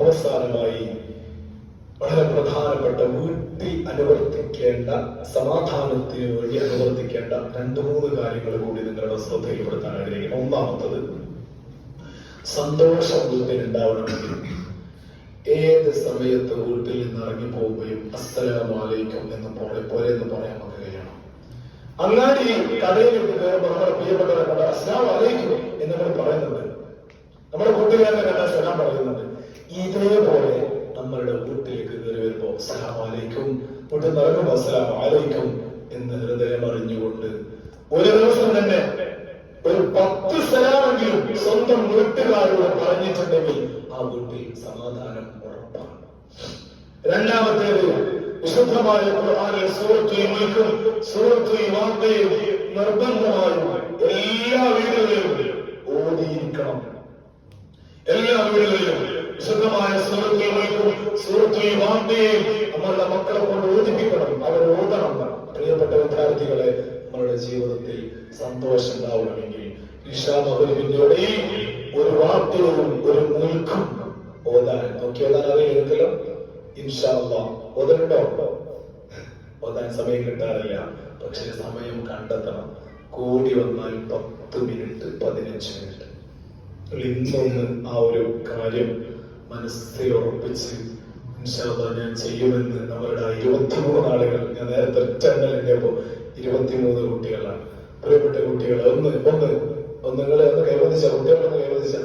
അവസാനമായി വളരെ പ്രധാനപ്പെട്ട വീട്ടിൽ അനുവർത്തിക്കേണ്ട, സമാധാനത്തിന് വേണ്ടി അനുവർത്തിക്കേണ്ട 2-3 കാര്യങ്ങൾ കൂടി നിങ്ങളുടെ ശ്രദ്ധയിൽപ്പെടുത്താൻ ആഗ്രഹിക്കണം. ഒന്നാമത്തത്, സന്തോഷം വീട്ടിലുണ്ടാവണമെങ്കിൽ ഏത് സമയത്ത് വീട്ടിൽ നിന്ന് ഇറങ്ങി പോവുകയും അസ്സലാമു അലൈക്കും എന്ന് പോലെ എന്ന് പറയാൻ നമുക്ക് കഴിയണം. അങ്ങാടി കടയിലേക്ക് കയറുമ്പോൾ നമ്മുടെ പ്രിയപ്പെട്ടവരെ കണ്ട അസ്സലാമു അലൈക്കും എന്ന് നമ്മൾ പറയുന്നുണ്ട്, നമ്മുടെ കൂട്ടുകാരനെ കണ്ട സലാം പറയുന്നുണ്ട്. ഇതേപോലെ നമ്മളുടെ വീട്ടിലേക്ക് കയറി വരുമ്പോ അസ്സലാമു അലൈക്കും, വീട്ടിൽ നിന്ന് ഇറങ്ങുമ്പോൾ അസ്സലാമു അലൈക്കും എന്ന് ഹൃദയം അറിഞ്ഞുകൊണ്ട് ഒരു ദിവസം തന്നെ ഒരു 10 സലാമെങ്കിലും സ്വന്തം വീട്ടുകാരോട് പറഞ്ഞിട്ടുണ്ടെങ്കിൽ ആ വീട്ടിൽ സമാധാനം ഉറപ്പാണ്. രണ്ടാമത്തേത്, വിശുദ്ധമായ ഖുർആനിൽ സൂറത്തുൽ മുൽക്കും സൂറത്തുൽ വാഖിയയും നിർബന്ധമായും എല്ലാ വീടുകളിലും ഓതിയിരിക്കണം. എല്ലാ വീടുകളിലും വിശുദ്ധമായ സൂറത്തുൽ മുൽക്കും സൂറത്തുൽ വാഖിയയും നമ്മളുടെ മക്കളെ കൊണ്ട് ഓതിപ്പിക്കണം, അവർ ഓതണം. പ്രിയപ്പെട്ട വിദ്യാർത്ഥികളെ, നമ്മളുടെ ജീവിതത്തിൽ സന്തോഷം ഉണ്ടാവണമെങ്കിൽ ഇശാ മഗ്‌രിബിന്റെ ഇടയിൽ ഒരു വാർത്തയും ഒരു മുൽക്കും ഓതാൻ അറിയില്ലല്ലോ. ഇൻഷാ അല്ലാഹ് ഓതണ്ടോ? ഓതാൻ സമയം കിട്ടാറില്ല, പക്ഷെ സമയം കണ്ടെത്തണം. കൂടി വന്നാൽ 10 മിനിറ്റ് 15 മിനിറ്റ്. ഇന്നൊന്ന് ആ ഒരു കാര്യം മനസ്സിൽ ഉറപ്പിച്ച് ഇൻഷാ അല്ലാഹ് ഞാൻ ചെയ്യുമെന്ന് നമ്മളുടെ 23 ആളുകൾ, ഞാൻ നേരത്തെ ചാനലിന്റെപ്പോ 23 കുട്ടികളാണ്. പ്രിയപ്പെട്ട കുട്ടികളെ, ഒന്ന് നിങ്ങളെ ഒന്ന് കൈവദിച്ച കുട്ടികളൊന്ന് കൈവദിച്ച